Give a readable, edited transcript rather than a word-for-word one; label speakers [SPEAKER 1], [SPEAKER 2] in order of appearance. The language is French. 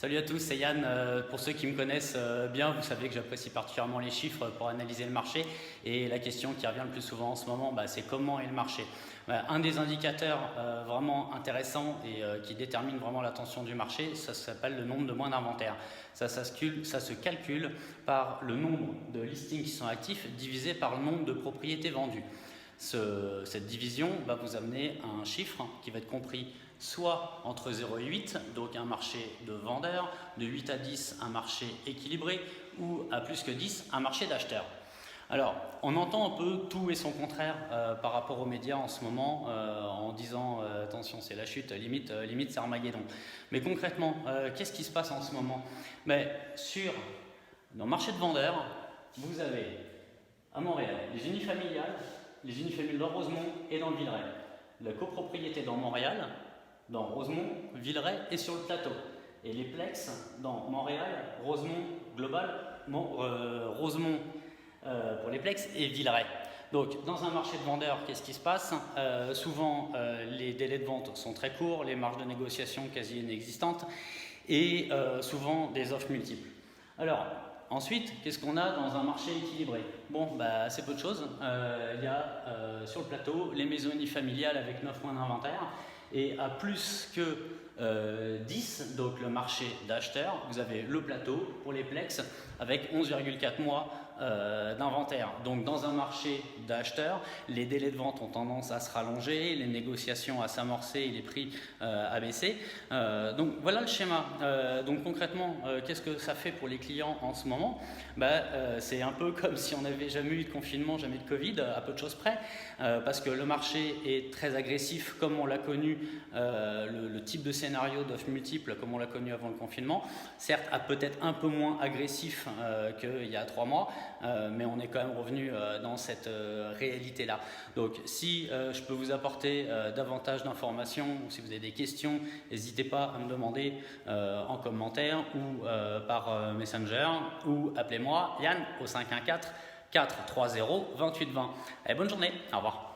[SPEAKER 1] Salut à tous, c'est Yann. Pour ceux qui me connaissent bien, vous savez que j'apprécie particulièrement les chiffres pour analyser le marché. Et la question qui revient le plus souvent en ce moment, c'est comment est le marché. Un des indicateurs vraiment intéressants et qui détermine vraiment l'attention du marché, ça s'appelle le nombre de mois d'inventaire. Ça se calcule par le nombre de listings qui sont actifs divisé par le nombre de propriétés vendues. Cette division va vous amener à un chiffre qui va être compris soit entre 0 et 8, donc un marché de vendeurs, de 8 à 10 un marché équilibré, ou à plus que 10 un marché d'acheteurs. Alors, on entend un peu tout et son contraire par rapport aux médias en ce moment, en disant attention, c'est la chute, limite c'est Armageddon. Mais concrètement, qu'est-ce qui se passe en ce moment? Dans le marché de vendeurs, vous avez à Montréal les unifamiliales, dans Rosemont et dans le Villeray. La copropriété dans Montréal, dans Rosemont, Villeray et sur le plateau. Et les plex dans Montréal, Rosemont, Global, Rosemont pour les plex et Villeray. Donc dans un marché de vendeurs, qu'est-ce qui se passe? Souvent les délais de vente sont très courts, les marges de négociation quasi inexistantes et souvent des offres multiples. Alors ensuite, qu'est-ce qu'on a dans un marché équilibré? Assez peu de choses. Il y a sur le plateau les maisons unifamiliales avec 9 mois d'inventaire. Et à plus que 10, donc le marché d'acheteurs, vous avez le plateau pour les plex avec 11,4 mois d'inventaire. Donc dans un marché d'acheteurs, les délais de vente ont tendance à se rallonger, les négociations à s'amorcer et les prix à baisser. Donc voilà le schéma. Donc concrètement, qu'est-ce que ça fait pour les clients en ce moment? C'est un peu comme si on n'avait jamais eu de confinement, jamais de Covid, à peu de choses près, parce que le marché est très agressif comme on l'a connu, le type de scénario d'offres multiples comme on l'a connu avant le confinement, certes peut-être un peu moins agressif qu'il y a 3 mois, mais on est quand même revenu dans cette réalité-là. Donc si je peux vous apporter davantage d'informations, ou si vous avez des questions, n'hésitez pas à me demander en commentaire ou par Messenger, ou appelez-moi Yann au 514 430 2820. Allez, bonne journée, au revoir.